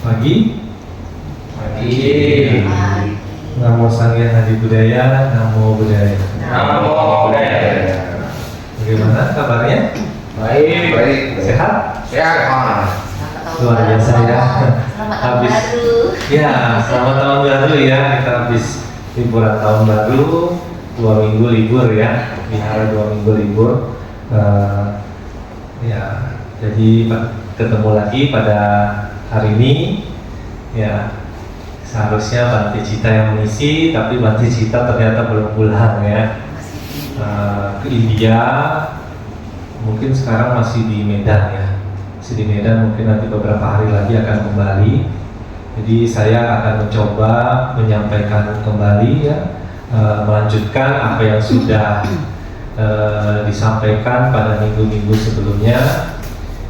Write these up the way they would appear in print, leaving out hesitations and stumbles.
Pagi. Pagi. Namo Sanghyang Adi Budaya, Namo Budaya. Namo Budaya. Bagaimana kabarnya? Baik. Baik. Sehat? Sehat. Luar biasa ya. Selamat tahun baru. Ya, selamat tahun baru ya. Kita habis liburan tahun baru, 2 minggu libur ya. Wihara 2 minggu libur. Ya, jadi ketemu lagi pada hari ini. Ya, seharusnya Bante Cita yang mengisi, tapi Bante Cita ternyata belum pulang ya. Ke India, mungkin sekarang masih di Medan ya. Masih di Medan, mungkin nanti beberapa hari lagi akan kembali. Jadi saya akan mencoba menyampaikan kembali ya, melanjutkan apa yang sudah disampaikan pada minggu-minggu sebelumnya.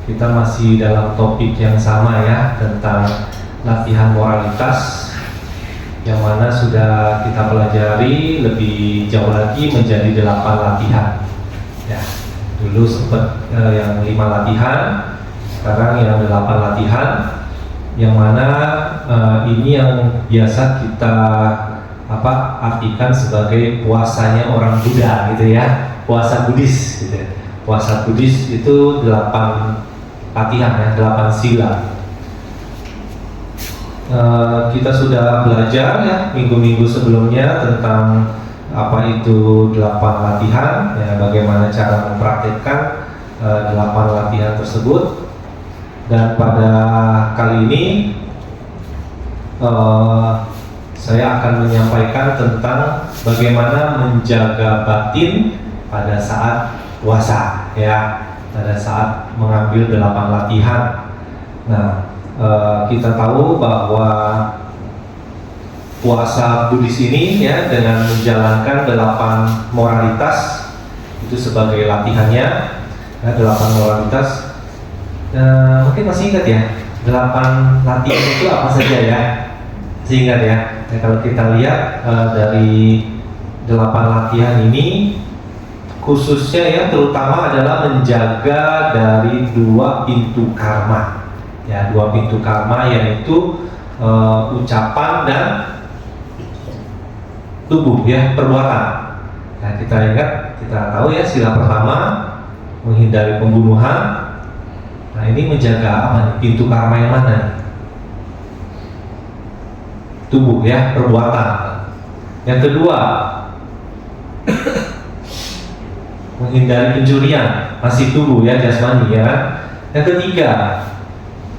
Kita masih dalam topik yang sama ya, tentang latihan moralitas, yang mana sudah kita pelajari lebih jauh lagi menjadi 8 latihan ya. Dulu sempat yang 5 latihan, sekarang yang 8 latihan, yang mana ini yang biasa kita artikan sebagai puasanya orang Buddha gitu ya, puasa Buddhis gitu. Puasa Buddhis itu 8 latihan ya, 8 sila. Kita sudah belajar ya minggu-minggu sebelumnya tentang apa itu 8 latihan ya, bagaimana cara mempraktikkan 8 latihan tersebut. Dan pada kali ini saya akan menyampaikan tentang bagaimana menjaga batin pada saat puasa ya, pada saat mengambil 8 latihan. Nah, kita tahu bahwa puasa Buddhis ini ya, dengan menjalankan 8 moralitas itu sebagai latihannya ya, 8 moralitas. Mungkin masih ingat ya, 8 latihan itu apa saja ya? Masih ingat ya? Kalau kita lihat dari 8 latihan ini, khususnya ya terutama adalah menjaga dari 2 pintu karma ya, 2 pintu karma, yaitu ucapan dan tubuh ya, perbuatan. Nah, kita ingat, kita tahu ya, sila pertama menghindari pembunuhan. Nah, ini menjaga apa nih? Pintu karma yang mana nih? Tubuh ya, perbuatan. Yang kedua, menghindari pencurian, masih tubuh ya, jasmani ya. Yang ketiga,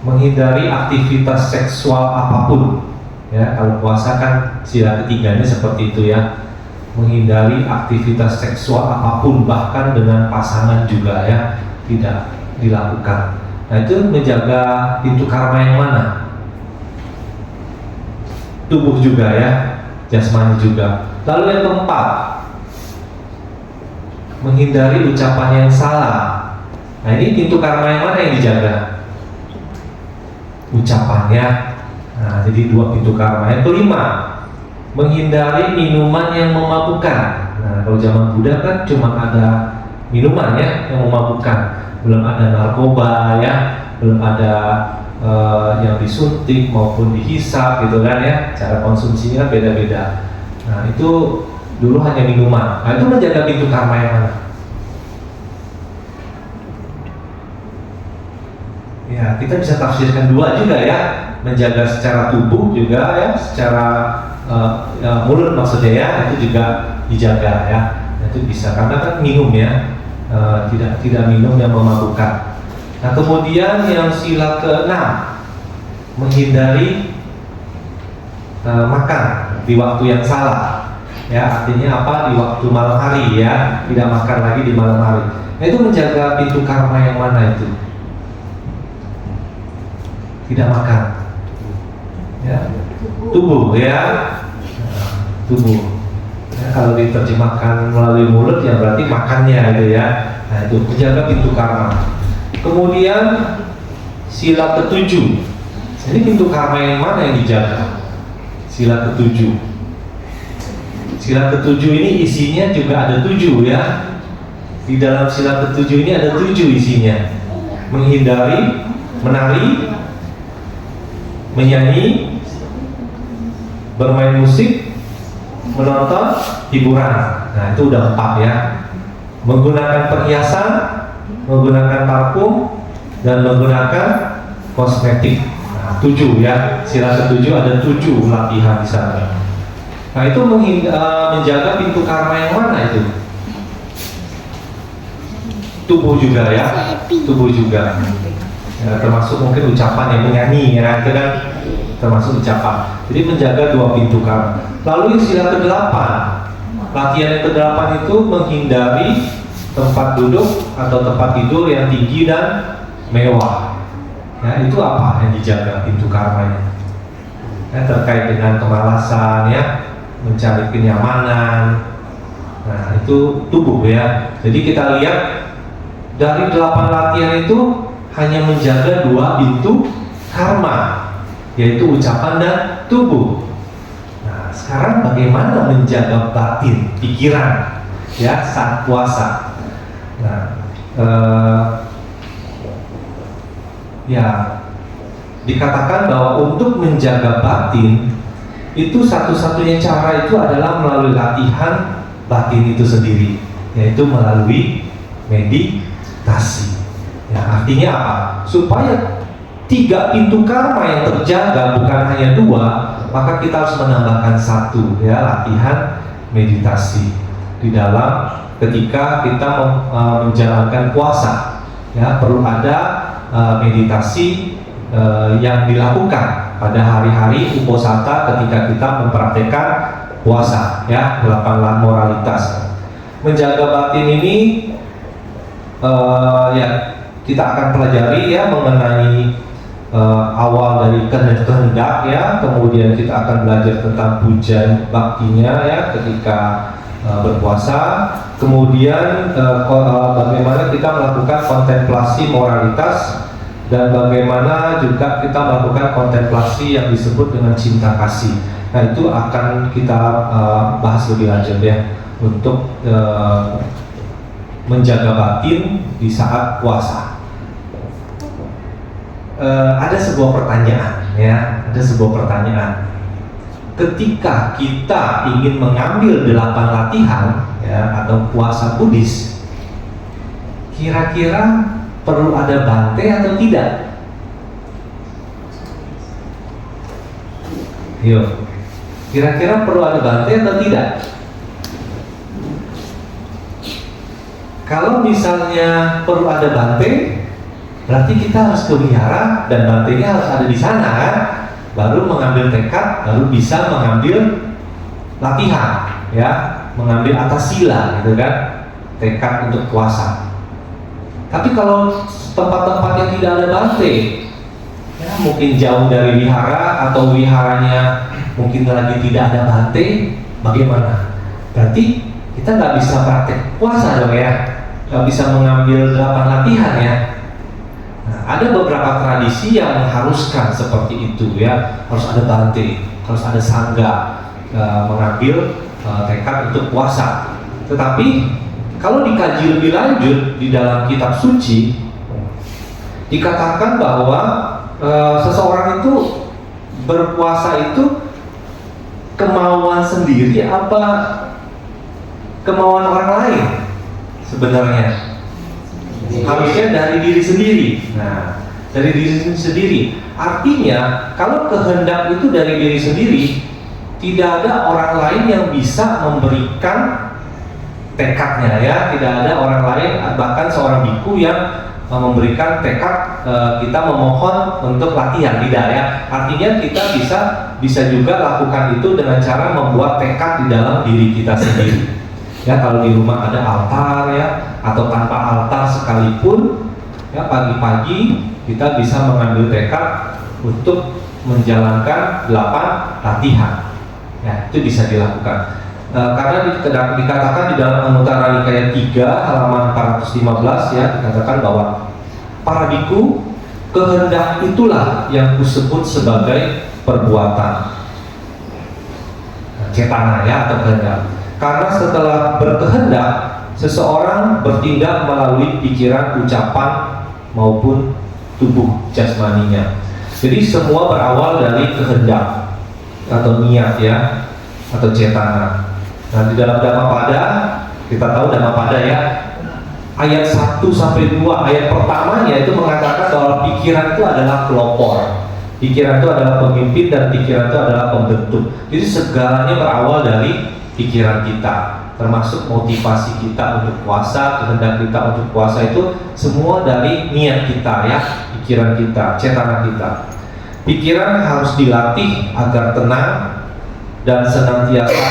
menghindari aktivitas seksual apapun ya. Kalau puasa kan sila ketiganya seperti itu ya, menghindari aktivitas seksual apapun, bahkan dengan pasangan juga ya, tidak dilakukan. Nah, itu menjaga pintu karma yang mana? Tubuh juga ya, jasmani juga. Lalu yang keempat, menghindari ucapan yang salah. Nah, ini pintu karma yang mana yang dijaga? Ucapannya. Nah, jadi 2 pintu karma. Yang kelima, menghindari minuman yang memabukkan. Nah, kalau zaman Buddha kan cuma ada minuman ya yang memabukkan, belum ada narkoba ya, belum ada yang disuntik maupun dihisap gitu kan ya. Cara konsumsinya beda-beda. Nah, itu dulu hanya minuman. Nah, itu menjaga pintu karma yang mana? Ya, kita bisa tafsirkan 2 juga ya, menjaga secara tubuh juga ya, secara mulut maksudnya ya, itu juga dijaga ya. Itu bisa, karena kan minum ya, tidak minum yang memabukkan. Nah, kemudian yang sila ke-6, menghindari makan di waktu yang salah ya, artinya apa? Di waktu malam hari ya, tidak makan lagi di malam hari. Nah, itu menjaga pintu karma yang mana itu? Tidak makan ya, tubuh ya, tubuh ya, kalau diterjemahkan melalui mulut ya berarti makannya gitu ya. Nah, itu menjaga pintu karma. Kemudian sila ke-7, ini pintu karma yang mana yang dijaga? Sila ke-7. Sila ke-7 ini isinya juga ada 7 ya. Di dalam sila ke-7 ini ada 7 isinya. Menghindari menari, menyanyi, bermain musik, menonton hiburan. Nah, itu udah 4 ya. Menggunakan perhiasan, menggunakan parfum, dan menggunakan kosmetik. Nah, 7 ya. Sila ke-7 ada 7 latihan di sana. Nah, itu menjaga pintu karma yang mana itu? Tubuh juga ya. Tubuh juga. Ya, termasuk mungkin ucapan yang menyanyi ya, itu kan termasuk ucapan. Jadi menjaga 2 pintu karma. Lalu sila ke-8, latihan yang ke-8 itu menghindari tempat duduk atau tempat tidur yang tinggi dan mewah. Ya, itu apa yang dijaga pintu karmanya? Ya, terkait dengan kemalasan ya, mencari kenyamanan. Nah, itu tubuh ya. Jadi kita lihat dari 8 latihan itu hanya menjaga 2 pintu karma, yaitu ucapan dan tubuh. Nah, sekarang bagaimana menjaga batin, pikiran ya saat puasa? Nah, ya dikatakan bahwa untuk menjaga batin itu satu-satunya cara itu adalah melalui latihan batin itu sendiri, yaitu melalui meditasi. Ya, artinya apa? Supaya 3 pintu karma yang terjaga bukan hanya 2, maka kita harus menambahkan 1 ya, latihan meditasi di dalam ketika kita menjalankan puasa. Ya, perlu ada meditasi yang dilakukan pada hari-hari uposata ketika kita mempraktekkan puasa ya, 8 moralitas. Menjaga batin ini ya kita akan pelajari ya mengenai awal dari kehendak ya, kemudian kita akan belajar tentang puja baktinya ya ketika berpuasa, kemudian bagaimana kita melakukan kontemplasi moralitas, dan bagaimana juga kita melakukan kontemplasi yang disebut dengan cinta kasih. Nah, itu akan kita bahas lebih lanjut ya untuk menjaga batin di saat puasa. Ada sebuah pertanyaan ya, ada sebuah pertanyaan. Ketika kita ingin mengambil 8 latihan ya atau puasa Buddhis, kira-kira perlu ada bante atau tidak? Yuk, kira-kira perlu ada bante atau tidak? Kalau misalnya perlu ada bante, berarti kita harus ke wihara dan bantenya harus ada di sana kan? Baru mengambil tekad, baru bisa mengambil latihan ya, mengambil atas sila gitu kan, tekad untuk puasa. Tapi kalau tempat-tempat yang tidak ada bante ya, mungkin jauh dari wihara atau wiharanya mungkin lagi tidak ada bante, bagaimana? Berarti kita nggak bisa praktek puasa dong ya, nggak bisa mengambil 8 latihan ya. Nah, ada beberapa tradisi yang mengharuskan seperti itu ya, harus ada bante, harus ada sangga mengambil tekad untuk puasa. Tetapi kalau dikaji lebih lanjut di dalam kitab suci, dikatakan bahwa seseorang itu berpuasa itu kemauan sendiri apa kemauan orang lain sebenarnya? Harusnya dari diri sendiri. Nah, dari diri sendiri. Artinya, kalau kehendak itu dari diri sendiri, tidak ada orang lain yang bisa memberikan tekadnya ya. Tidak ada orang lain, bahkan seorang biku yang memberikan tekad kita memohon untuk latihan, tidak ya. Artinya kita bisa juga lakukan itu dengan cara membuat tekad di dalam diri kita sendiri. Ya, kalau di rumah ada altar ya, atau tanpa altar sekalipun ya, pagi-pagi kita bisa mengambil tekad untuk menjalankan 8 latihan ya, itu bisa dilakukan. Karena dikatakan di dalam Anuttara Nikaya 3 halaman 415 ya, dikatakan bahwa para biku, kehendak itulah yang kusebut sebagai perbuatan cetana ya, atau kehendak. Karena setelah berkehendak, seseorang bertindak melalui pikiran, ucapan maupun tubuh jasmaninya. Jadi semua berawal dari kehendak atau niat ya, atau cetana. Nah di dalam Dhammapada, kita tahu Dhammapada ya, ayat 1 sampai 2, ayat pertamanya itu mengatakan bahwa pikiran itu adalah pelopor, pikiran itu adalah pemimpin, dan pikiran itu adalah pembentuk. Jadi segalanya berawal dari pikiran kita, termasuk motivasi kita untuk puasa, kehendak kita untuk puasa itu semua dari niat kita ya, pikiran kita, cetana kita. Pikiran harus dilatih agar tenang dan senantiasa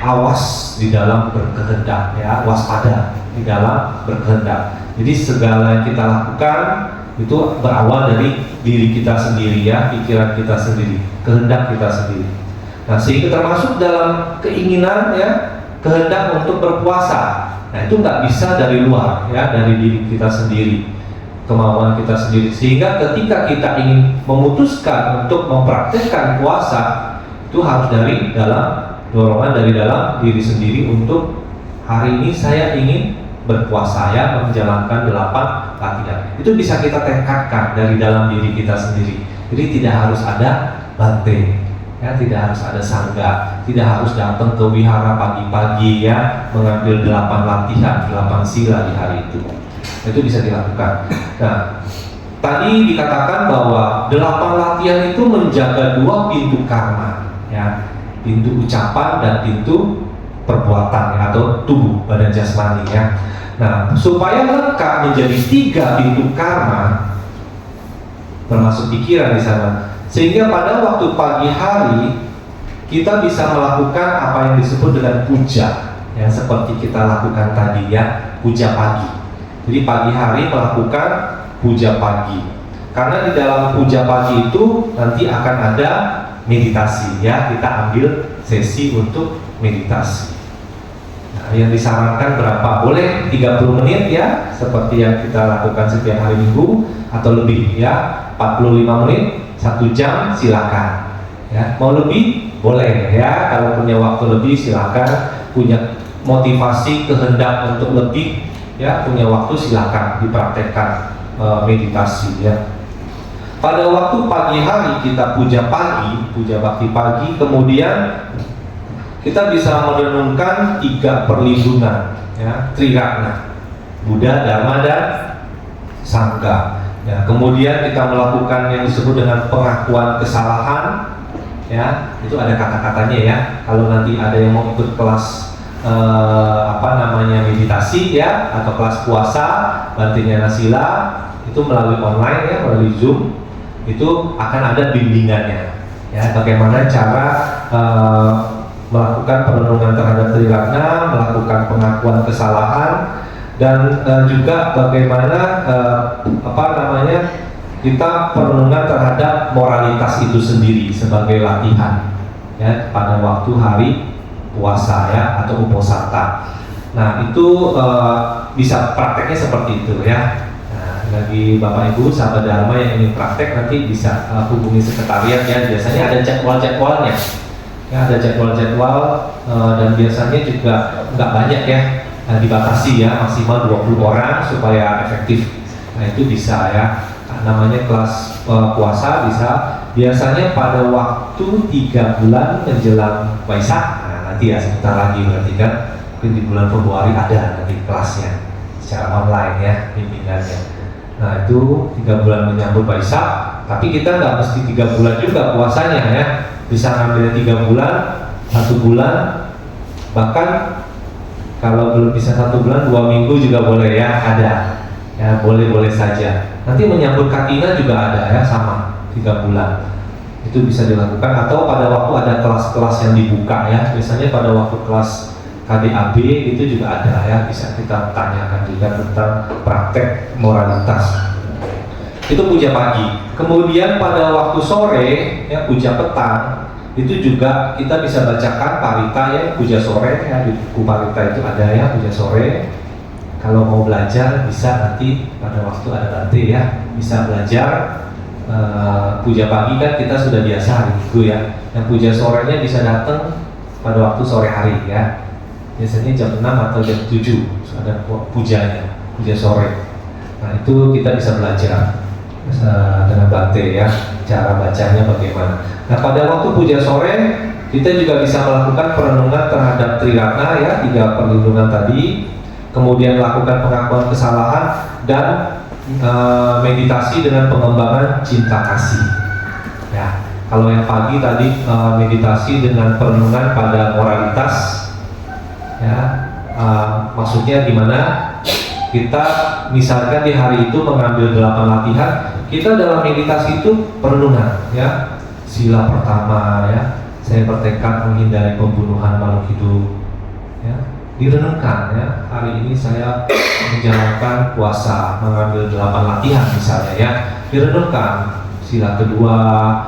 awas di dalam berkehendak ya, waspada di dalam berkehendak. Jadi segala yang kita lakukan itu berawal dari diri kita sendiri ya, pikiran kita sendiri, kehendak kita sendiri. Nah sehingga termasuk dalam keinginan ya, kehendak untuk berpuasa. Nah itu nggak bisa dari luar ya, dari diri kita sendiri, kemauan kita sendiri. Sehingga ketika kita ingin memutuskan untuk mempraktikkan puasa, itu harus dari dalam dorongan dari dalam diri sendiri untuk hari ini saya ingin berpuasa ya, menjalankan 8 latihan. Itu bisa kita tekadkan dari dalam diri kita sendiri. Jadi tidak harus ada bante ya, tidak harus ada sangga, tidak harus datang ke wihara pagi-pagi ya, mengambil 8 latihan, 8 sila di hari itu. Itu bisa dilakukan. Nah, tadi dikatakan bahwa 8 latihan itu menjaga 2 pintu karma ya, pintu ucapan dan pintu perbuatan ya, atau tubuh badan jasmani ya. Nah, supaya lengkap menjadi 3 pintu karma, termasuk pikiran di sana, sehingga pada waktu pagi hari kita bisa melakukan apa yang disebut dengan puja, yang seperti kita lakukan tadi ya, puja pagi. Jadi pagi hari melakukan puja pagi, karena di dalam puja pagi itu nanti akan ada meditasi ya, kita ambil sesi untuk meditasi. Nah, yang disarankan berapa? Boleh 30 menit ya, seperti yang kita lakukan setiap hari Minggu, atau lebih ya, 45 menit, 1 jam silakan ya. Mau lebih boleh ya, kalau punya waktu lebih silakan, punya motivasi kehendak untuk lebih ya, punya waktu silakan dipraktekkan meditasi ya. Pada waktu pagi hari kita puja pagi, puja bakti pagi, kemudian kita bisa merenungkan 3 perlindungan ya, Triratna, Buddha, Dharma, dan Sangha ya. Kemudian kita melakukan yang disebut dengan pengakuan kesalahan ya, itu ada kata-katanya ya. Kalau nanti ada yang mau ikut kelas meditasi ya, atau kelas puasa Bhante Sila, itu melalui online ya, melalui Zoom, itu akan ada bimbingannya ya, bagaimana cara melakukan perenungan terhadap Triratna, melakukan pengakuan kesalahan, dan juga bagaimana kita perenungan terhadap moralitas itu sendiri sebagai latihan ya, pada waktu hari puasa ya, atau uposatha. Nah itu bisa prakteknya seperti itu ya. Nah, bagi Bapak Ibu sahabat Dharma yang ingin praktek, nanti bisa hubungi sekretariat ya, biasanya ada jadwal-jadwalnya ya, ada jadwal-jadwal, dan biasanya juga nggak banyak ya, dibatasi ya, maksimal 20 orang supaya efektif. Nah itu bisa ya, namanya kelas puasa bisa, biasanya pada waktu 3 bulan menjelang Waisak. Nah nanti ya sebentar lagi, berarti kan mungkin di bulan Februari ada nanti kelasnya secara online ya, bimbingannya. Nah itu 3 bulan menyambut Waisak, tapi kita nggak mesti 3 bulan juga puasanya ya, bisa ngambil 3 bulan, 1 bulan, bahkan kalau belum bisa 1 bulan, 2 minggu juga boleh ya, ada ya, boleh-boleh saja. Nanti menyambut Katina juga ada ya, sama 3 bulan itu bisa dilakukan. Atau pada waktu ada kelas-kelas yang dibuka ya, biasanya pada waktu kelas KDAB itu juga ada ya, bisa kita tanyakan juga tentang praktek moralitas. Itu puja pagi. Kemudian pada waktu sore ya, puja petang, itu juga kita bisa bacakan parita ya, puja sore ya, di buku parita itu ada ya, puja sore. Kalau mau belajar bisa nanti pada waktu ada nanti ya, bisa belajar. Puja pagi kan kita sudah biasa hari Minggu ya, yang puja sorenya bisa datang pada waktu sore hari ya, biasanya jam 6 atau jam 7 ada pujanya, puja sore. Nah itu kita bisa belajar dengan Bante ya, cara bacanya bagaimana. Nah pada waktu puja sore kita juga bisa melakukan perenungan terhadap Triratna ya, 3 perlindungan tadi, kemudian lakukan pengakuan kesalahan dan meditasi dengan pengembangan cinta kasih. Ya, kalau yang pagi tadi meditasi dengan perenungan pada moralitas, ya, maksudnya gimana? Kita misalkan di hari itu mengambil 8 latihan, kita dalam meditasi itu perenungan, ya. Sila pertama, ya, saya bertekad menghindari pembunuhan makhluk hidup, ya. Direnungkan, ya. Hari ini saya menjalankan puasa, mengambil 8 latihan misalnya, ya. Direnungkan. Sila kedua,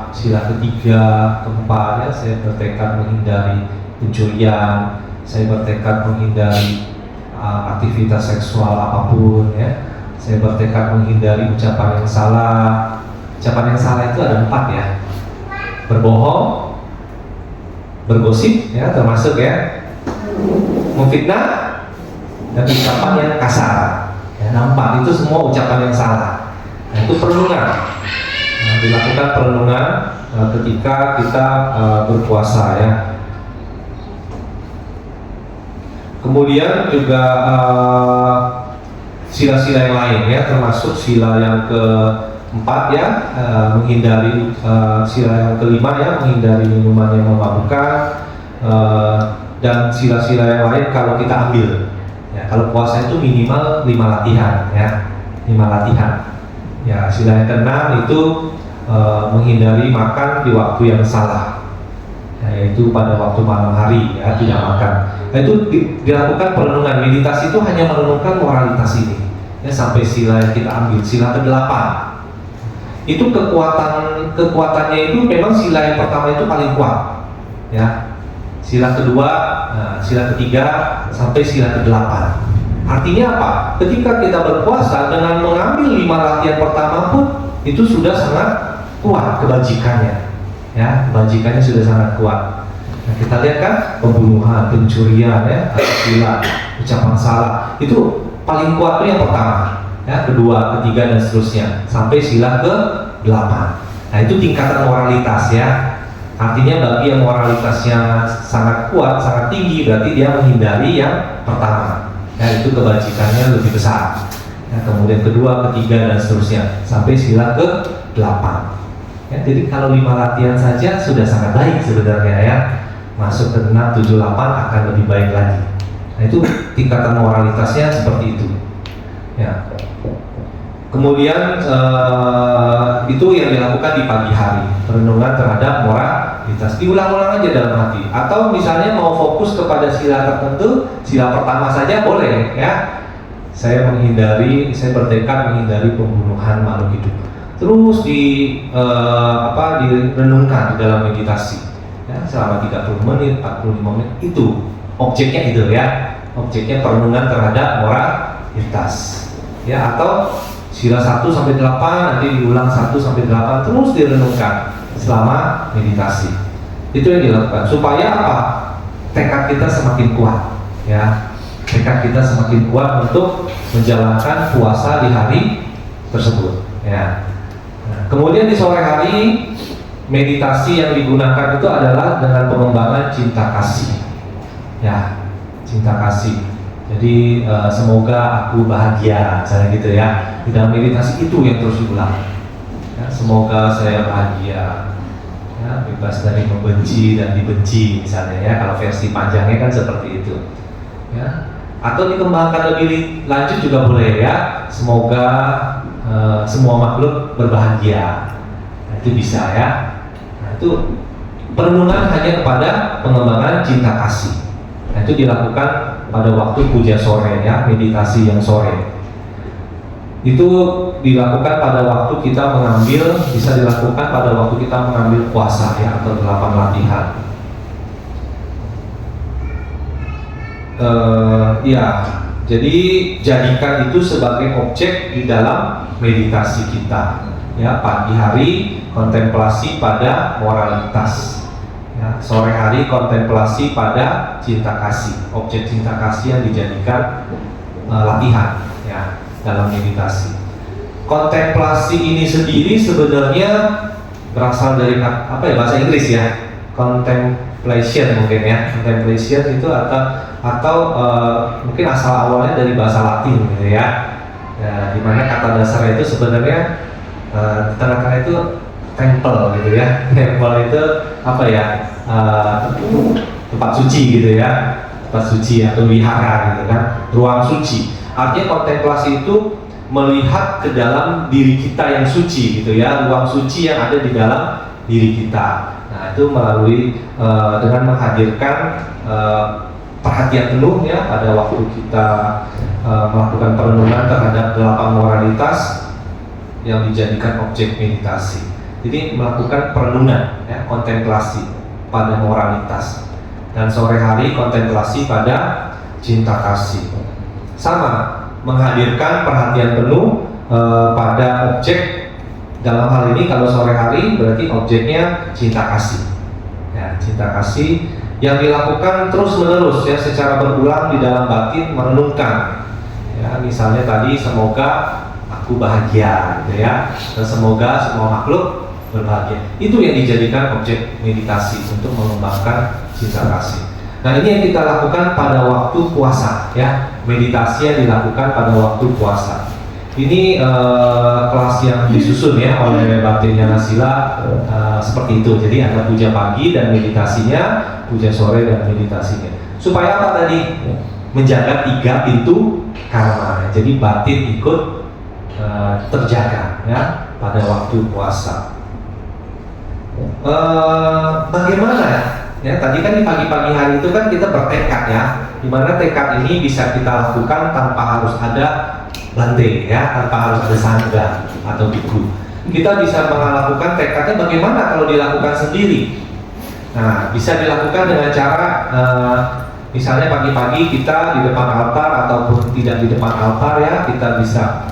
sila ketiga, keempat, ya. Saya bertekad menghindari pencurian, saya bertekad menghindari aktivitas seksual apapun, ya. Saya bertekad menghindari ucapan yang salah. Ucapan yang salah itu ada 4 ya. Berbohong, bergosip, ya, termasuk ya, memfitnah, dan ucapan yang kasar. Ya, 4 itu semua ucapan yang salah. Nah, itu perenungan. Nah, dilakukan perenungan ketika kita berpuasa, ya. Kemudian juga sila-sila yang lain, ya, termasuk sila yang keempat, ya, menghindari sila yang kelima, ya, menghindari minuman yang memabukkan, dan sila-sila yang lain kalau kita ambil, ya, kalau puasa itu minimal 5 latihan, ya, 5 latihan. Ya, sila yang keenam itu menghindari makan di waktu yang salah, ya, yaitu pada waktu malam hari, ya, tidak makan. Nah, itu dilakukan perenungan. Meditasi itu hanya merenungkan moralitas ini, ya, sampai sila yang kita ambil, sila ke-8. Itu kekuatannya itu memang sila yang pertama itu paling kuat, ya. Sila kedua, sila ketiga sampai sila ke-8. Artinya apa? Ketika kita berpuasa dengan mengambil 5 latihan pertama pun itu sudah sangat kuat kebajikannya, ya, kebajikannya sudah sangat kuat. Nah, kita lihat kan pembunuhan, pencurian, ya, asusila, ucapan salah itu paling kuat itu yang pertama, ya, kedua, ketiga dan seterusnya sampai sila ke-8. Nah, itu tingkatan moralitas, ya. Artinya bagi yang moralitasnya sangat kuat, sangat tinggi, berarti dia menghindari yang pertama. Ya, itu kebajikannya lebih besar. Ya, kemudian kedua, ketiga dan seterusnya sampai sila ke-8. Ya, jadi kalau 5 latihan saja sudah sangat baik sebenarnya, ya. Masuk ke 6, 7, 8 akan lebih baik lagi. Nah, itu tingkatan moralitasnya seperti itu, ya. Kemudian itu yang dilakukan di pagi hari, perenungan terhadap moralitas, diulang-ulang aja dalam hati. Atau misalnya mau fokus kepada sila tertentu, sila pertama saja boleh, ya. Saya bertekad menghindari pembunuhan makhluk hidup. Terus direnungkan di dalam meditasi, ya, selama 30 menit, 45 menit, itu objeknya itu, ya. Objeknya perenungan terhadap moralitas, ya. Atau sila 1 sampai 8 nanti diulang 1 sampai 8 terus direnungkan selama meditasi. Itu yang dilakukan supaya apa? Tekad kita semakin kuat, ya. Tekad kita semakin kuat untuk menjalankan puasa di hari tersebut, ya. Nah, kemudian di sore hari meditasi yang digunakan itu adalah dengan pengembangan cinta kasih, ya, cinta kasih. Jadi semoga aku bahagia, misalnya gitu, ya. Di dalam meditasi itu yang terus diulang, ya, semoga saya bahagia, ya, bebas dari membenci dan dibenci, misalnya, ya. Kalau versi panjangnya kan seperti itu, ya. Atau dikembangkan lebih lanjut juga boleh, ya. Semoga semua makhluk berbahagia, nah, itu bisa, ya. Nah, itu perenungan hanya kepada pengembangan cinta kasih. Nah, itu dilakukan pada waktu puja sore, ya, meditasi yang sore. Itu dilakukan pada waktu kita mengambil, bisa dilakukan pada waktu kita mengambil puasa, ya, atau 8 latihan. Ya, jadi jadikan itu sebagai objek di dalam meditasi kita, ya. Pagi hari kontemplasi pada moralitas, ya. Sore hari kontemplasi pada cinta kasih, objek cinta kasih yang dijadikan latihan, ya, dalam meditasi. kontemplasi ini sendiri sebenarnya berasal dari apa ya, bahasa Inggris ya, contemplation mungkin ya. Contemplation itu atau mungkin asal awalnya dari bahasa Latin gitu ya. Ya, dimana kata dasarnya itu sebenarnya diterangkan itu temple gitu ya. Temple itu apa ya, tempat suci gitu ya, tempat suci atau wihara gitu kan, ruang suci. Artinya kontemplasi itu melihat ke dalam diri kita yang suci gitu ya, ruang suci yang ada di dalam diri kita. Nah itu melalui dengan menghadirkan perhatian penuh ya pada waktu kita melakukan perenungan terhadap 8 moralitas yang dijadikan objek meditasi. Jadi melakukan perenungan ya, kontemplasi pada moralitas, dan sore hari kontemplasi pada cinta kasih. Sama, menghadirkan perhatian penuh pada objek. Dalam hal ini kalau sore hari berarti objeknya cinta kasih ya, cinta kasih yang dilakukan terus menerus ya, secara berulang di dalam batin, merenungkan ya, misalnya tadi semoga aku bahagia gitu ya, dan semoga semua makhluk berbahagia. Itu yang dijadikan objek meditasi untuk mengembangkan cinta kasih. Nah ini yang kita lakukan pada waktu puasa ya, meditasi yang dilakukan pada waktu puasa. Ini kelas yang disusun ya oleh Batinnya Nasila seperti itu. Jadi ada puja pagi dan meditasinya, puja sore dan meditasinya. Supaya apa tadi? Menjaga 3 pintu karma. Jadi batin ikut terjaga ya pada waktu puasa. Bagaimana ya? Tadi kan di pagi-pagi hari itu kan kita bertekad ya, dimana tekad ini bisa kita lakukan tanpa harus ada bante ya, tanpa harus ada sangga atau biku. Kita bisa melakukan tekadnya bagaimana kalau dilakukan sendiri. Nah, bisa dilakukan dengan cara misalnya pagi-pagi kita di depan altar ataupun tidak di depan altar ya, kita bisa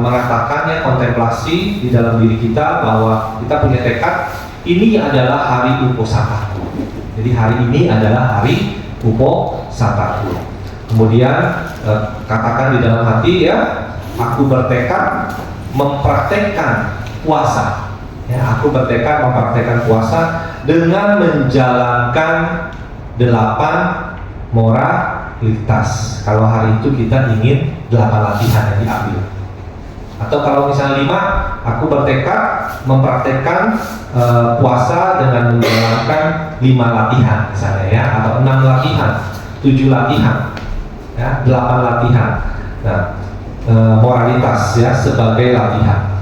mengatakannya kontemplasi di dalam diri kita bahwa kita punya tekad, ini adalah hari uposataku. Jadi hari ini adalah hari uposataku. Kemudian katakan di dalam hati ya, aku bertekad mempraktekkan puasa. Ya, aku bertekad mempraktekkan puasa dengan menjalankan 8 moralitas. Kalau hari itu kita ingin 8 latihan yang diambil. Atau kalau misalnya 5, aku bertekad mempraktekkan puasa dengan menjalankan 5 latihan misalnya ya, atau 6 latihan, 7 latihan, ya, 8 latihan. Nah, moralitas ya sebagai latihan.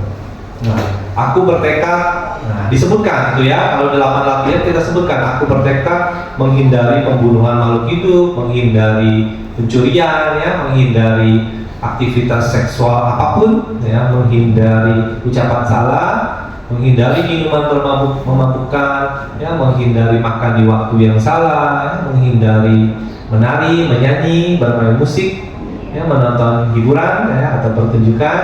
Nah, aku bertekad, nah disebutkan itu ya, kalau 8 latihan kita sebutkan, aku bertekad menghindari pembunuhan makhluk hidup, menghindari pencurian ya, menghindari aktivitas seksual apapun ya, menghindari ucapan salah, menghindari minuman memabukkan ya, menghindari makan di waktu yang salah ya, menghindari menari, menyanyi, bermain musik ya, menonton hiburan ya, atau pertunjukan,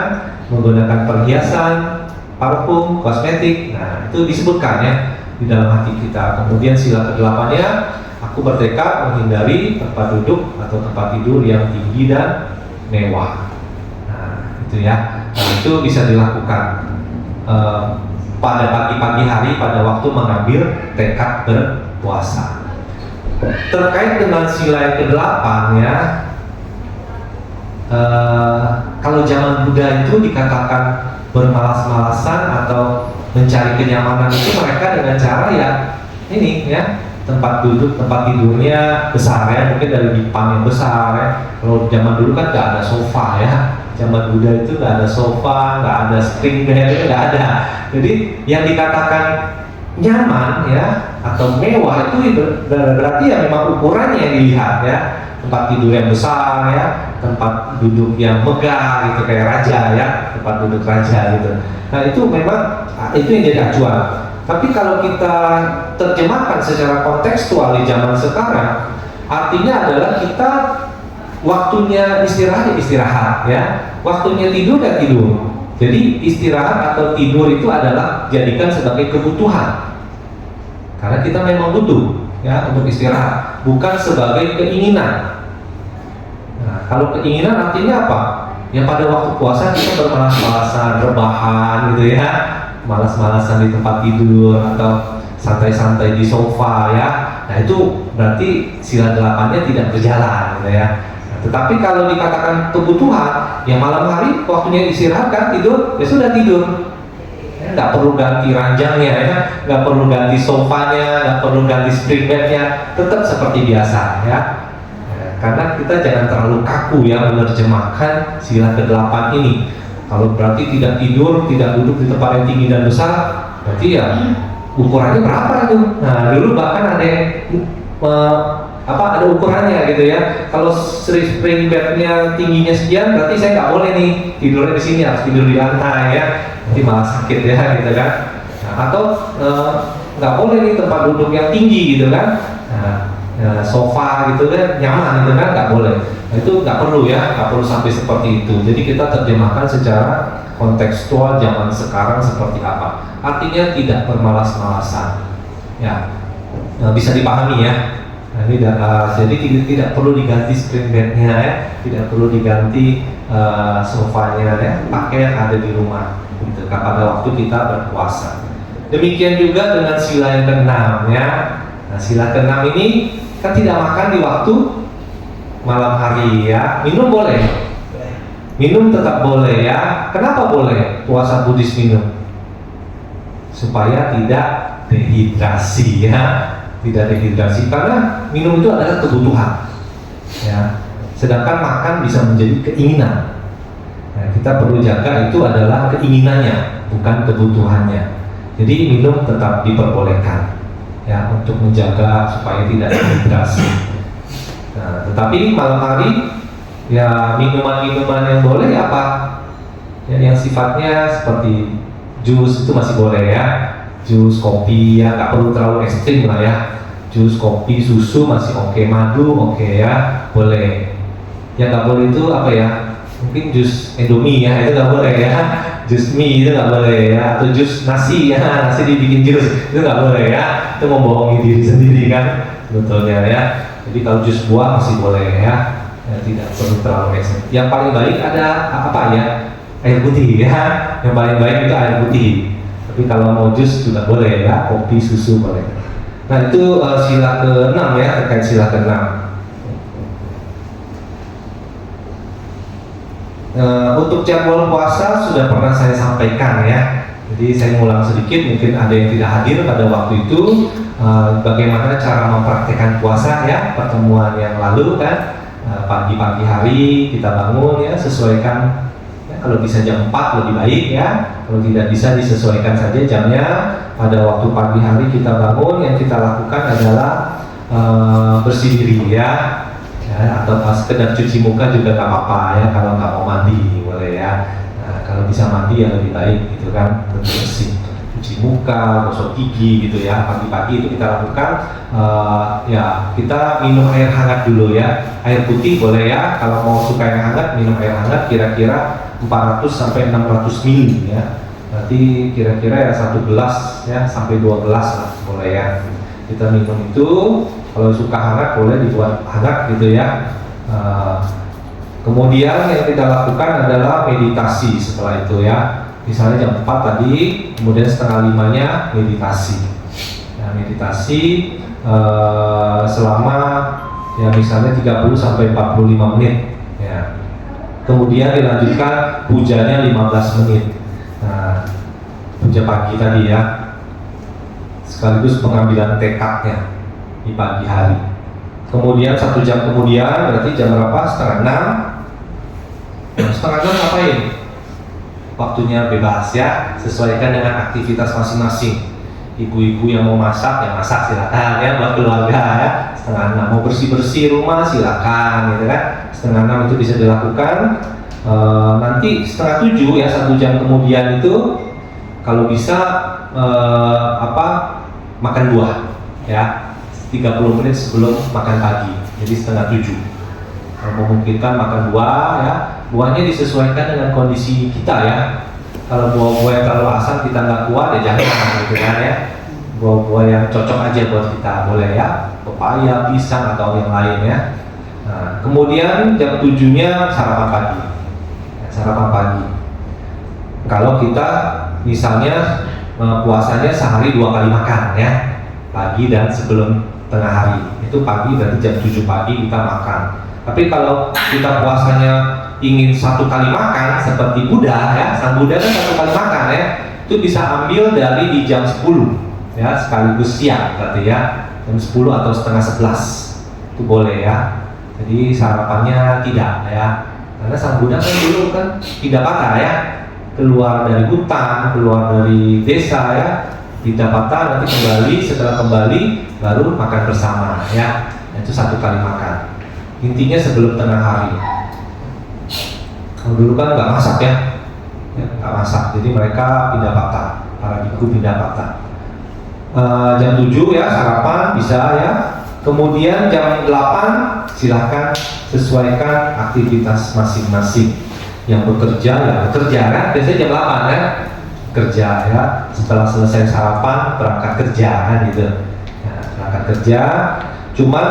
menggunakan perhiasan, parfum, kosmetik. Nah itu disebutkan ya di dalam hati kita. Kemudian sila ke-8-nya, aku bertekad menghindari tempat duduk atau tempat tidur yang tinggi dan mewah. Nah itu ya, nah, itu bisa dilakukan pada pagi-pagi hari pada waktu mengambil tekad berpuasa. Terkait dengan sila yang ke-8 ya, kalau zaman Buddha itu dikatakan bermalas-malasan atau mencari kenyamanan, itu mereka dengan cara ya ini ya, tempat duduk, tempat tidurnya besar ya, mungkin dari dipan yang besar ya. Kalau zaman dulu kan nggak ada sofa ya, zaman Buddha itu nggak ada sofa, nggak ada spring bed, nggak ada. Jadi yang dikatakan nyaman ya atau mewah itu berarti ya memang ukurannya yang dilihat ya, tempat tidur yang besar ya, tempat duduk yang megah gitu kayak raja ya, tempat duduk raja gitu. Nah itu memang itu yang jadi acuan. Tapi kalau kita terjemahkan secara kontekstual di zaman sekarang, artinya adalah kita waktunya istirahat ya, waktunya tidur ya tidur. Jadi istirahat atau tidur itu adalah jadikan sebagai kebutuhan, karena kita memang butuh ya untuk istirahat, bukan sebagai keinginan. Nah, kalau keinginan artinya apa? Ya pada waktu puasa kita bermalas-malasan, rebahan gitu ya, malas-malasan di tempat tidur atau santai-santai di sofa ya. Nah itu berarti sila 8-nya tidak berjalan gitu ya. Nah, tetapi kalau dikatakan kebutuhan, yang malam hari waktunya istirahat kan tidur, ya sudah tidur. Ya, nggak perlu ganti ranjangnya ya, nggak perlu ganti sofanya, nggak perlu ganti spring bednya, tetap seperti biasa ya. Karena kita jangan terlalu kaku ya menerjemahkan sila ke-8 ini. Kalau berarti tidak tidur, tidak duduk di tempat yang tinggi dan besar, berarti ya ukurannya berapa itu? Nah dulu bahkan ada yang ada ukurannya gitu ya. Kalau spring bednya tingginya sekian, berarti saya nggak boleh nih tidurnya di sini, harus tidur di lantai ya. Nanti malah sakit ya gitu kan. Nah, atau nggak boleh nih tempat duduk yang tinggi gitu kan. Sofa gitu kan nyaman gitu kan, nggak boleh. Nah, itu nggak perlu ya, nggak perlu sampai seperti itu. Jadi kita terjemahkan secara kontekstual zaman sekarang seperti apa. Artinya tidak bermalas-malasan ya, bisa dipahami ya. Nah, ini jadi tidak perlu diganti spring bednya ya, tidak perlu diganti sofanya ya, pakai yang ada di rumah gitu, pada waktu kita berpuasa. Demikian juga dengan sila yang ke-6 ya. Nah, sila ke-6 ini kan tidak makan di waktu malam hari ya. Minum boleh, minum tetap boleh ya. Kenapa boleh puasa Buddhis minum? Supaya tidak dehidrasi ya, tidak dehidrasi karena minum itu adalah kebutuhan ya. Sedangkan makan bisa menjadi keinginan. Nah, kita perlu jaga itu adalah keinginannya, bukan kebutuhannya. Jadi minum tetap diperbolehkan ya, untuk menjaga supaya tidak dehidrasi. Nah, tetapi malam hari ya minuman-minuman yang boleh apa? Ya, yang sifatnya seperti jus itu masih boleh ya, jus, kopi ya, nggak perlu terlalu ekstrim lah ya. Jus, kopi, susu masih oke, madu oke ya, boleh. Yang nggak boleh itu apa ya? Mungkin jus Indomie ya, itu nggak boleh ya. Jus mie itu nggak boleh ya, atau jus nasi ya, nasi dibikin jus itu nggak boleh ya, itu membohongi diri sendiri kan sebetulnya ya. Jadi kalau jus buah masih boleh ya, tidak perlu terlalu ekstrim. Yang paling baik ada apa ya, air putih ya, yang paling baik itu air putih. Tapi kalau mau jus juga boleh ya, kopi, susu boleh. Nah itu sila ke-6 ya, terkait sila ke-6. Untuk jadwal puasa sudah pernah saya sampaikan ya. Jadi saya ngulang sedikit, mungkin ada yang tidak hadir pada waktu itu. Bagaimana cara mempraktekkan puasa ya, pertemuan yang lalu kan, pagi-pagi hari kita bangun ya, sesuaikan ya, kalau bisa jam 4 lebih baik ya. Kalau tidak bisa disesuaikan saja jamnya. Pada waktu pagi hari kita bangun, yang kita lakukan adalah bersih diri ya. Ya, atau sekedar cuci muka juga nggak apa-apa ya, kalau nggak mau mandi boleh ya. Nah, kalau bisa mandi ya lebih baik gitu kan, lebih bersih, cuci muka, gosok gigi gitu ya. Pagi-pagi itu kita lakukan ya, kita minum air hangat dulu ya, air putih boleh ya. Kalau mau suka yang hangat, minum air hangat kira-kira 400 sampai 600 ml ya. Berarti kira-kira ya 1 gelas ya sampai 2 gelas lah boleh ya. Kita minum itu. Kalau suka hangat boleh dibuat hangat gitu ya. Kemudian yang kita lakukan adalah meditasi setelah itu ya. Misalnya jam 4 tadi, kemudian setengah 5-nya meditasi. Nah, meditasi selama ya misalnya 30 sampai 45 menit ya. Kemudian dilanjutkan pujanya 15 menit. Nah, puja pagi tadi ya. Sekaligus pengambilan tekadnya di pagi hari. Kemudian 1 jam kemudian, berarti jam berapa? Setengah 6. Setengah 6 ngapain? Waktunya bebas ya, sesuaikan dengan aktivitas masing-masing. Ibu-ibu yang mau masak, ya masak silakan ya, buat keluarga ya. Setengah 6 mau bersih-bersih rumah silakan gitu kan. Setengah 6 itu bisa dilakukan. Nanti setengah 7 ya, 1 jam kemudian itu kalau bisa makan buah ya. 30 menit sebelum makan pagi, jadi setengah 7. Kalau memungkinkan makan buah ya, buahnya disesuaikan dengan kondisi kita ya. Kalau buah-buah yang terlalu asam kita nggak kuat ya jangan gitu kan ya. Buah-buah yang cocok aja buat kita boleh ya, pepaya, pisang atau yang lain ya. Nah, kemudian jam 7-nya sarapan pagi. sarapan pagi. Kalau kita misalnya puasanya sehari 2 kali makan ya, pagi dan sebelum tengah hari. Itu pagi berarti jam 7 pagi kita makan. Tapi kalau kita puasanya ingin 1 kali makan seperti Buddha ya, sang Buddha kan 1 kali makan ya, itu bisa ambil dari di jam 10 ya, sekaligus siang berarti ya, jam 10 atau setengah 11 itu boleh ya. Jadi sarapannya tidak ya, karena sang Buddha kan dulu kan tidak patah ya, keluar dari hutan, keluar dari desa ya, tidak patah, nanti kembali, setelah kembali baru makan bersama ya. Itu 1 kali makan. Intinya sebelum tengah hari. Kalau dulu kan nggak masak ya, nggak masak, jadi mereka pindah patah, para biku pindah patah. Jam 7 ya sarapan bisa ya. Kemudian jam 8 silahkan sesuaikan aktivitas masing-masing. Yang bekerja ya bekerja kan, biasanya jam 8 ya kerja ya, setelah selesai sarapan berangkat kerja kan gitu ya, berangkat kerja. Cuman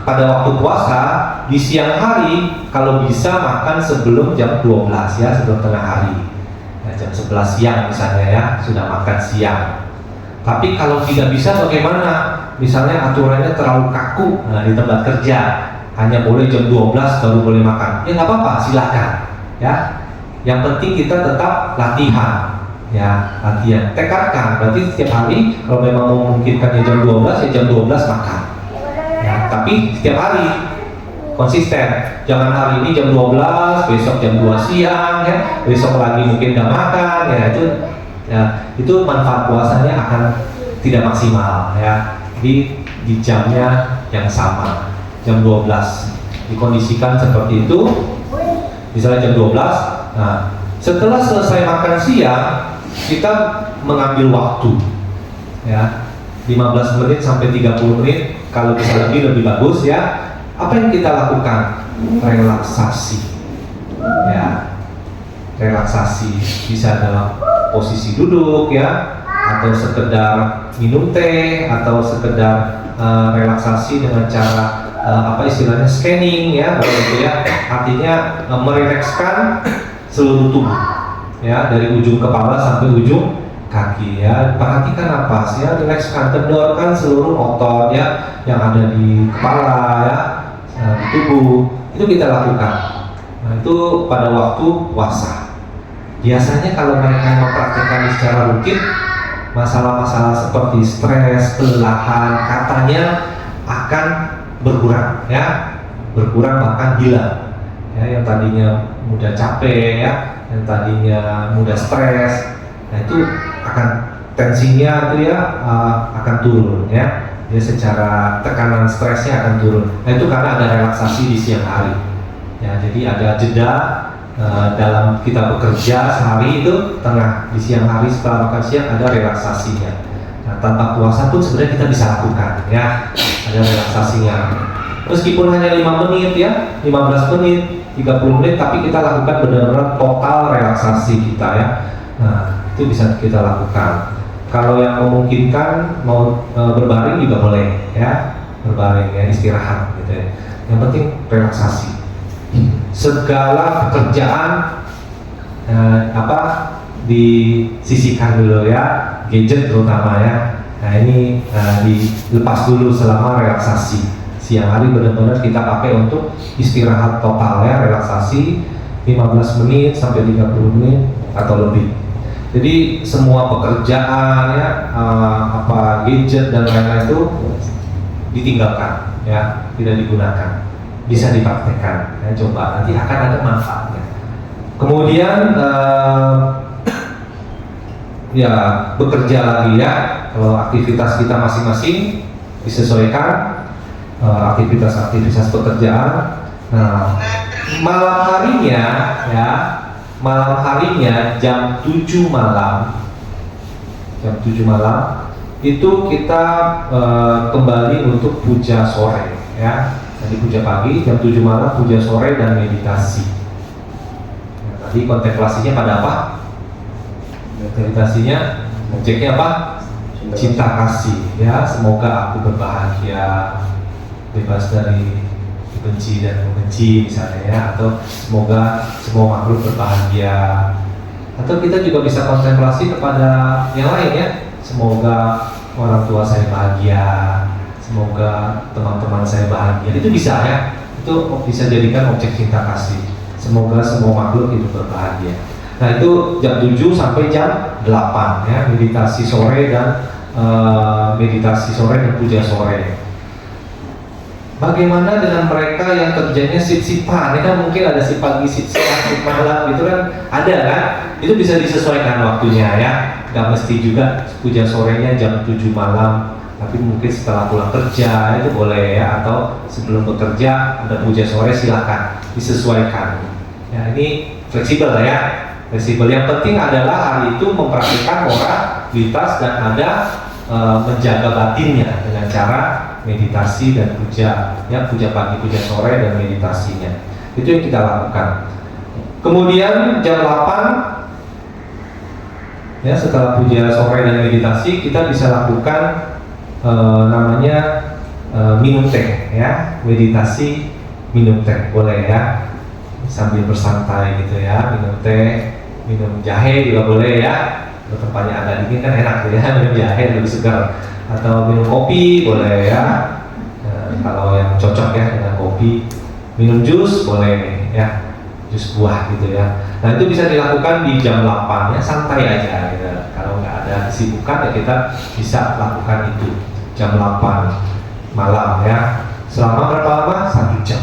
pada waktu puasa di siang hari kalau bisa makan sebelum jam 12 ya, sebelum tengah hari ya, jam 11 siang misalnya ya, sudah makan siang. Tapi kalau tidak bisa bagaimana? Misalnya aturannya terlalu kaku di tempat kerja, hanya boleh jam 12 baru boleh makan, ya nggak apa-apa, silakan ya. Yang penting kita tetap latihan ya, latihan, tekadkan. Berarti setiap hari kalau memang memungkinkannya jam 12 ya jam 12 makan ya, tapi setiap hari konsisten. Jangan hari ini jam 12, besok jam 2 siang ya, besok lagi mungkin nggak makan ya, itu manfaat puasanya akan tidak maksimal ya. Di jamnya yang sama, jam 12 dikondisikan seperti itu, misalnya jam 12. Nah, setelah selesai makan siang kita mengambil waktu ya, 15 menit sampai 30 menit, kalau bisa lebih bagus ya. Apa yang kita lakukan? Relaksasi ya, relaksasi, bisa dalam posisi duduk ya, atau sekedar minum teh, atau sekedar relaksasi dengan cara apa istilahnya scanning ya, begitu ya. Artinya merilekskan seluruh tubuh ya, dari ujung kepala sampai ujung kaki ya. Perhatikan napas ya, rilekskan, kendorkan seluruh otot ya yang ada di kepala ya, di tubuh. Itu kita lakukan. Nah, itu pada waktu puasa. Biasanya kalau mereka mempraktikkan secara rutin, masalah-masalah seperti stres, kelelahan katanya akan berkurang ya, berkurang bahkan hilang ya. Yang tadinya mudah capek ya, yang tadinya mudah stres, nah itu akan tensinya itu ya akan turun ya. Dia secara tekanan stresnya akan turun. Nah itu karena ada relaksasi di siang hari ya. Jadi ada jeda dalam kita bekerja sehari itu, tengah di siang hari setelah makan siang ada relaksasinya. Nah, tanpa puasa pun sebenarnya kita bisa lakukan ya, ada relaksasinya. Meskipun hanya 5 menit ya, 15 menit, 30 menit, tapi kita lakukan benar-benar total relaksasi kita ya. Nah, itu bisa kita lakukan. Kalau yang memungkinkan mau berbaring juga boleh ya, berbaring ya, istirahat gitu ya. Yang penting relaksasi. Segala pekerjaan disisihkan dulu ya, gadget terutama ya. Nah ini dilepas dulu selama relaksasi. Siang hari benar-benar kita pakai untuk istirahat total ya, relaksasi 15 menit sampai 30 menit atau lebih. Jadi semua pekerjaan ya, gadget dan lain-lain itu ditinggalkan ya, tidak digunakan. Bisa dipraktekkan ya, coba nanti akan ada manfaatnya. Kemudian ya bekerja lagi ya, kalau aktivitas kita masing-masing disesuaikan aktivitas pekerjaan. Nah malam harinya jam 7 malam itu kita kembali untuk puja sore ya. Tadi puja pagi, jam 7 malam puja sore dan meditasi. Nah, tadi kontemplasinya pada apa? Meditasinya objeknya apa? Cinta kasih ya. Semoga aku berbahagia, bebas dari benci dan membenci misalnya ya, atau semoga semua makhluk berbahagia. Atau kita juga bisa kontemplasi kepada yang lain ya, semoga orang tua saya bahagia, semoga teman-teman saya bahagia. Itu bisa ya, itu bisa jadikan objek cinta kasih. Semoga semua makhluk hidup berbahagia. Nah itu jam 7 sampai jam 8 ya, meditasi sore dan puja sore. Bagaimana dengan mereka yang kerjanya sip-sipan? Ini kan mungkin ada sip pagi, sip siang, sip malam gitu kan, ada kan? Itu bisa disesuaikan waktunya ya. Gak mesti juga puja sorenya jam 7 malam, tapi mungkin setelah pulang kerja itu boleh ya, atau sebelum bekerja ada puja sore, silakan disesuaikan. Ya ini fleksibel ya, fleksibel. Yang penting adalah hari itu mempraktikkan moralitas dan ada menjaga batinnya dengan cara meditasi dan puja ya, puja pagi, puja sore dan meditasinya. Itu yang kita lakukan. Kemudian jam 8 ya, setelah puja sore dan meditasi kita bisa lakukan namanya minum teh ya, meditasi minum teh boleh ya, sambil bersantai gitu ya, minum teh, minum jahe juga boleh ya. Tempatnya agak dingin kan enak ya, minum jahe lebih segar. Atau minum kopi boleh ya, kalau yang cocok ya dengan kopi. Minum jus boleh ya, jus buah gitu ya. Nah itu bisa dilakukan di jam 8 ya, santai aja gitu. Kalau nggak ada kesibukan ya kita bisa lakukan itu jam 8 malam ya. Selama berapa lama? 1 jam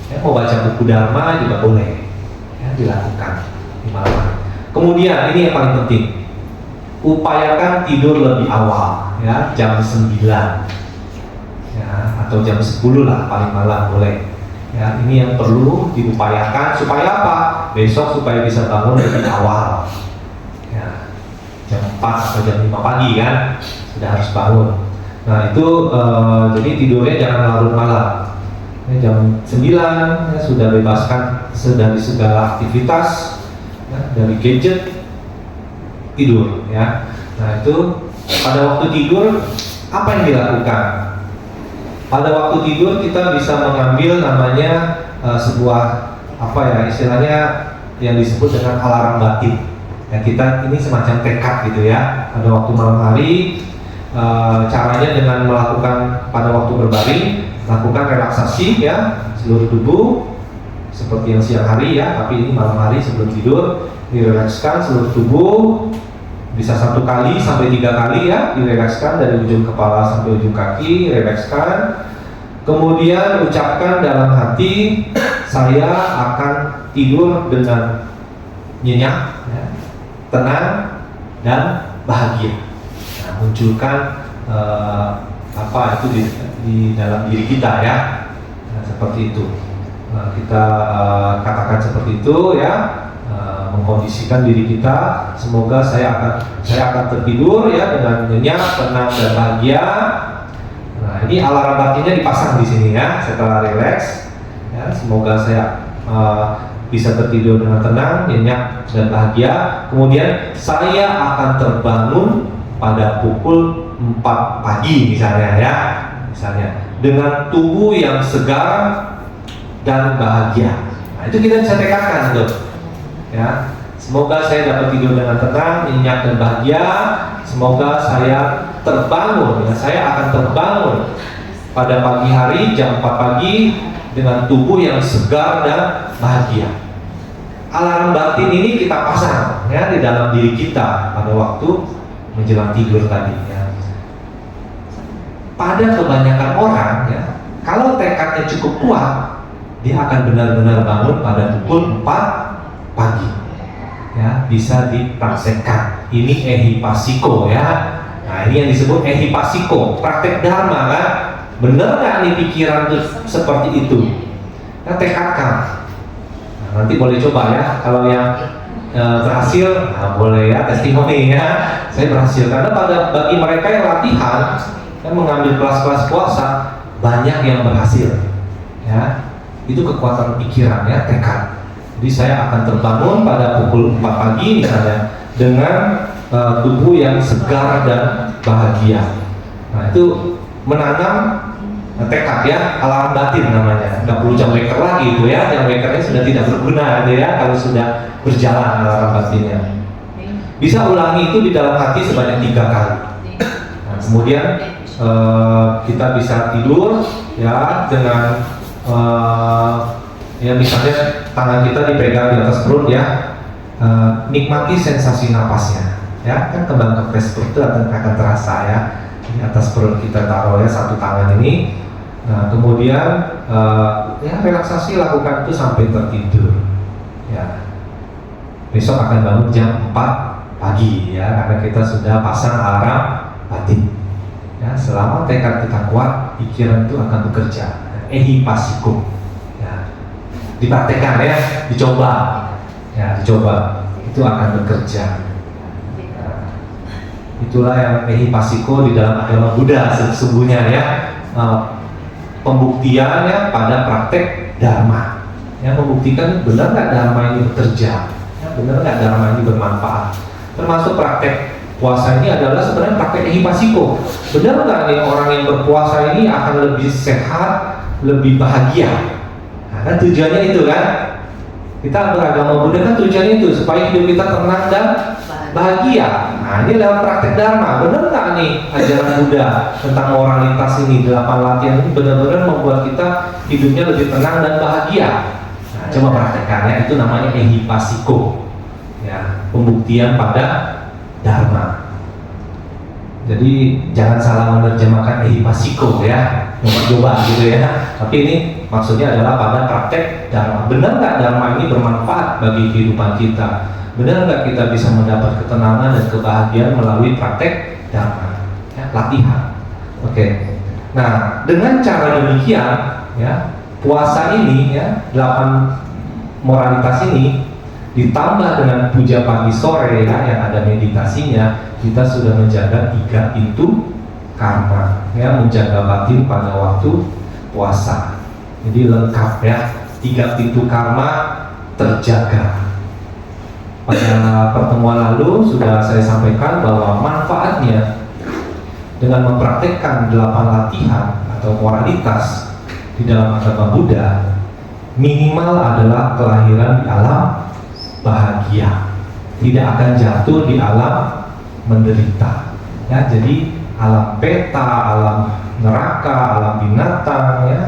ya. Mau baca buku Dharma juga boleh ya, dilakukan di malam. Kemudian ini yang paling penting, upayakan tidur lebih awal ya, jam 9 ya, atau jam 10 lah paling malam boleh ya. Ini yang perlu diupayakan supaya apa? Besok supaya bisa bangun lebih awal ya, jam 4 atau jam 5 pagi kan sudah harus bangun. Nah itu jadi tidurnya jangan larut malam ya, jam 9 ya, sudah bebaskan dari segala aktivitas ya, dari gadget, tidur ya. Nah itu pada waktu tidur apa yang dilakukan? Pada waktu tidur kita bisa mengambil namanya sebuah apa ya, istilahnya yang disebut dengan alarm batin ya. Kita ini semacam tekad gitu ya. Pada waktu malam hari caranya dengan melakukan pada waktu berbaring, lakukan relaksasi ya seluruh tubuh seperti yang siang hari ya, tapi ini malam hari sebelum tidur direlakskan seluruh tubuh. Bisa 1 kali sampai 3 kali ya, direlakskan dari ujung kepala sampai ujung kaki, relakskan. Kemudian ucapkan dalam hati, saya akan tidur dengan nyenyak, ya, tenang dan bahagia. Nah, munculkan apa itu di dalam diri kita ya, nah, seperti itu. Nah, kita katakan seperti itu ya. Mengkondisikan diri kita, semoga saya akan tertidur ya dengan nyenyak, tenang dan bahagia. Nah ini alarm batinnya dipasang di sini ya. Setelah rileks, ya, semoga saya bisa tertidur dengan tenang, nyenyak dan bahagia. Kemudian saya akan terbangun pada pukul 4 pagi misalnya ya, misalnya dengan tubuh yang segar dan bahagia. Nah itu kita bisa tekadkan tuh. Ya, semoga saya dapat tidur dengan tenang, nyenyak dan bahagia. Semoga saya terbangun, ya, saya akan terbangun pada pagi hari jam 4 pagi dengan tubuh yang segar dan bahagia. Alarm batin ini kita pasang ya di dalam diri kita pada waktu menjelang tidur tadi ya. Pada kebanyakan orang ya, kalau tekadnya cukup kuat, dia akan benar-benar bangun pada pukul 4 pagi ya, bisa dipraktekkan. Ini ehipasiko ya. Nah ini yang disebut ehipasiko, praktek dharma kan. Bener nggak nih pikiran seperti itu? Nah, tekadkan. Nah, nanti boleh coba ya. Kalau yang berhasil, nah, boleh ya testimoni ya. Saya berhasil karena bagi mereka yang latihan dan mengambil kelas-kelas puasa banyak yang berhasil ya. Itu kekuatan pikiran ya, tekad. Jadi saya akan terbangun pada pukul 4 pagi misalnya dengan tubuh yang segar dan bahagia. Nah itu menanam tekad ya, alarm batin namanya. Nggak perlu jam waker lagi itu ya, jam wakernya sudah tidak berguna gitu ya kalau sudah berjalan alarm batinnya. Bisa ulangi itu di dalam hati sebanyak 3 kali. Nah, kemudian kita bisa tidur ya dengan ya misalnya tangan kita dipegang di atas perut ya, nikmati sensasi napasnya ya, kan kembang kempes perut itu akan terasa ya, di atas perut kita taruh ya satu tangan ini. Nah, kemudian ya relaksasi lakukan itu sampai tertidur ya. Besok akan bangun jam 4 pagi ya, karena kita sudah pasang alarm batin ya. Selama tekad kita kuat, pikiran itu akan bekerja. Ehipasiko ya, dipraktekkan ya, dicoba ya, dicoba itu akan bekerja. Itulah yang ehipasiko di dalam agama Buddha sesungguhnya ya, pembuktiannya pada praktek dharma yang membuktikan benar nggak dharma ini bekerja ya, benar nggak dharma ini bermanfaat. Termasuk praktek puasa ini adalah sebenarnya praktek ehipasiko. Benar nggak nih orang yang berpuasa ini akan lebih sehat, lebih bahagia? Nah, kan tujuannya itu kan, kita beragama Buddha kan tujuannya itu supaya hidup kita tenang dan bahagia. Nah, ini dalam praktek dharma. Benar nggak nih ajaran Buddha tentang moralitas ini, 8 latihan ini benar-benar membuat kita hidupnya lebih tenang dan bahagia? Nah, coba praktekkannya, itu namanya ehipasiko ya, pembuktian pada dharma. Jadi jangan salah menerjemahkan ehipasiko ya, coba gitu ya. Tapi ini maksudnya adalah pada praktek dharma. Benar nggak dharma ini bermanfaat bagi kehidupan kita? Benar nggak kita bisa mendapat ketenangan dan kebahagiaan melalui praktek dharma ya, latihan. Oke. Nah, dengan cara demikian ya, puasa ini ya, 8 moralitas ini ditambah dengan puja pagi sore ya, yang ada meditasinya, kita sudah menjaga 3 pintu karma ya, menjaga batin pada waktu puasa. Jadi lengkap ya, 3 pintu karma terjaga. Pada pertemuan lalu sudah saya sampaikan bahwa manfaatnya dengan mempraktekkan 8 latihan atau moralitas di dalam agama Buddha, minimal adalah kelahiran di alam bahagia, tidak akan jatuh di alam menderita ya. Jadi alam peta, alam neraka, alam binatang ya,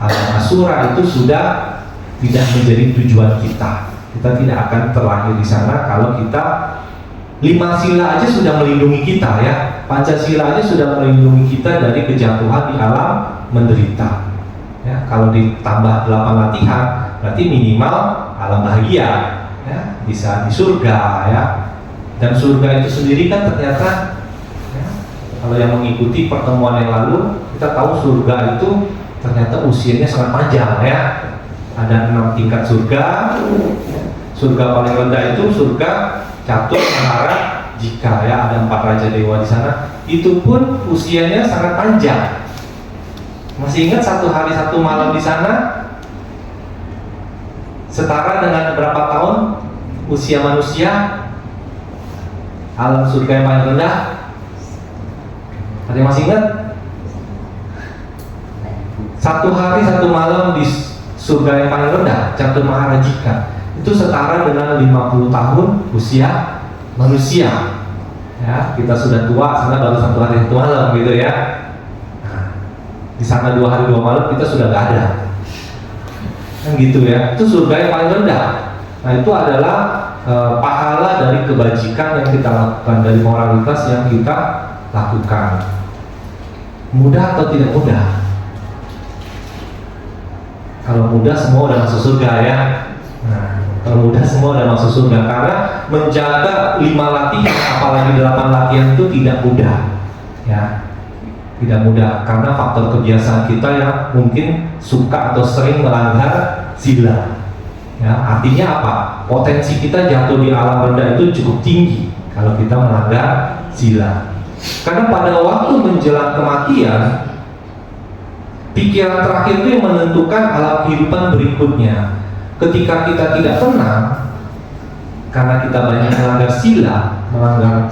alam asura itu sudah tidak menjadi tujuan kita. Kita tidak akan terlahir di sana kalau kita 5 sila aja sudah melindungi kita ya. Pancasila aja sudah melindungi kita dari kejatuhan di alam menderita ya. Kalau ditambah 8 latihan berarti minimal alam bahagia ya, bisa di surga ya. Dan surga itu sendiri kan ternyata ya, kalau yang mengikuti pertemuan yang lalu, kita tahu surga itu ternyata usianya sangat panjang ya. Ada 6 tingkat surga. Surga paling rendah itu surga Catur Mahara Jika ya, ada 4 raja dewa di sana. Itu pun usianya sangat panjang. Masih ingat 1 hari 1 malam di sana setara dengan berapa tahun usia manusia? Alam surga yang paling rendah. Ada yang masih ingat? 1 hari 1 malam di surga yang paling rendah, Catur Mahara Jika, itu setara dengan 50 tahun usia manusia. Ya, kita sudah tua, sana baru 1 hari 1 malam gitu ya. Nah, di sana 2 hari 2 malam kita sudah nggak ada. Kan gitu ya. Itu surga yang paling rendah. Nah, itu adalah pahala dari kebajikan yang kita lakukan, dari moralitas yang kita lakukan. Mudah atau tidak mudah? Kalau mudah semua udah masuk surga ya. Nah, kalau mudah semua udah masuk surga, karena menjaga 5 latihan apalagi 8 latihan itu tidak mudah ya, tidak mudah karena faktor kebiasaan kita yang mungkin suka atau sering melanggar sila ya. Artinya apa? Potensi kita jatuh di alam rendah itu cukup tinggi kalau kita melanggar sila, karena pada waktu menjelang kematian, pikiran terakhir itu yang menentukan alam kehidupan berikutnya. Ketika kita tidak tenang karena kita banyak melanggar sila, melanggar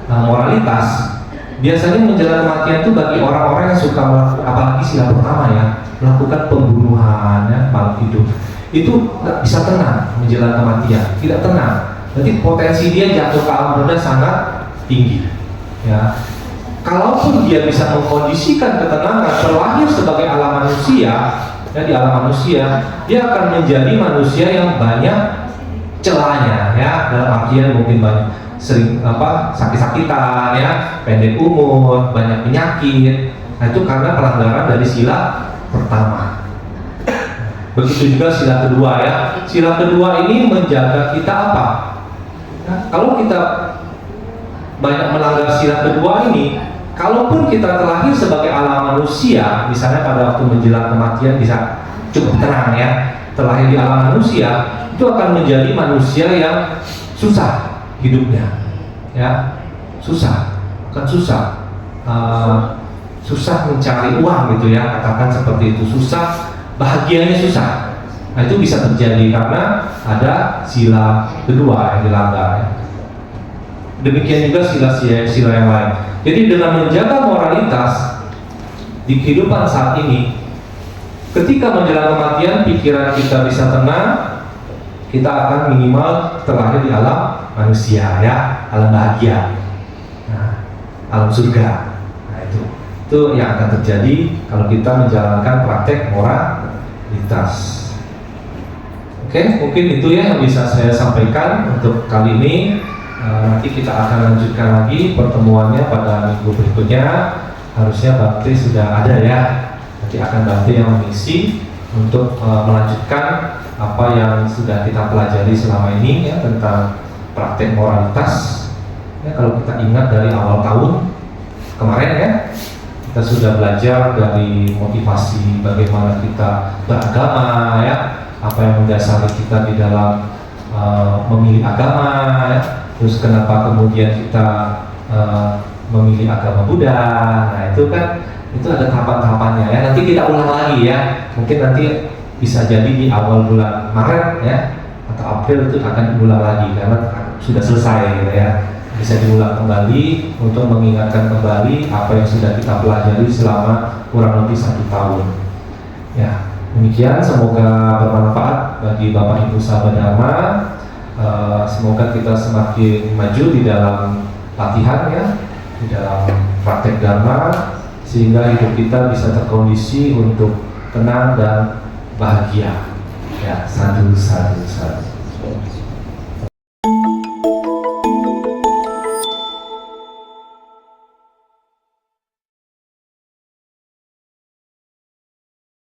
moralitas, biasanya menjelang kematian itu bagi orang-orang yang suka apalagi sila pertama ya, melakukan pembunuhan ya, makhluk hidup itu nggak bisa tenang menjelang kematian, tidak tenang. Nanti potensi dia jatuh ke alam benda sangat tinggi ya. Kalaupun dia bisa mengkondisikan ketenangan terlahir sebagai alam manusia ya, di alam manusia dia akan menjadi manusia yang banyak celahnya ya, dalam artian mungkin banyak sering sakit-sakitan ya, pendek umur, banyak penyakit. Nah, itu karena pelanggaran dari sila pertama. Begitu juga sila kedua ya. Sila kedua ini menjaga kita apa? Nah, kalau kita banyak melanggar sila kedua ini, kalaupun kita terlahir sebagai alam manusia, misalnya pada waktu menjelang kematian bisa cukup tenang ya, terlahir di alam manusia, itu akan menjadi manusia yang susah hidupnya ya, susah mencari uang gitu ya, katakan seperti itu, susah, bahagianya susah. Nah, itu bisa terjadi karena ada sila kedua yang dilanggar ya. Demikian juga sila yang lain. Jadi dengan menjaga moralitas di kehidupan saat ini, ketika menjelang kematian pikiran kita bisa tenang, kita akan minimal terlahir di alam manusia ya, alam bahagia, nah, alam surga. Nah, itu yang akan terjadi kalau kita menjalankan praktek moralitas. Oke, mungkin itu ya yang bisa saya sampaikan untuk kali ini. Nanti kita akan lanjutkan lagi pertemuannya pada minggu berikutnya. Harusnya Bakti sudah ada ya. Nanti akan Bakti yang mengisi untuk melanjutkan apa yang sudah kita pelajari selama ini ya, tentang praktek moralitas ya. Kalau kita ingat dari awal tahun kemarin ya, kita sudah belajar dari motivasi bagaimana kita beragama ya, apa yang mendasari kita di dalam memilih agama ya, terus kenapa kemudian kita memilih agama Buddha. Nah, itu kan itu ada tahapan-tahapannya ya. Nanti kita ulang lagi ya. Mungkin nanti bisa jadi di awal bulan Maret ya atau April itu akan diulang lagi karena sudah selesai gitu ya. Bisa diulang kembali untuk mengingatkan kembali apa yang sudah kita pelajari selama kurang lebih 1 tahun. Ya, demikian, semoga bermanfaat bagi Bapak Ibu sahabat Dharma. Semoga kita semakin maju di dalam latihan ya, di dalam praktek Dharma, sehingga hidup kita bisa terkondisi untuk tenang dan bahagia. Ya, sadu.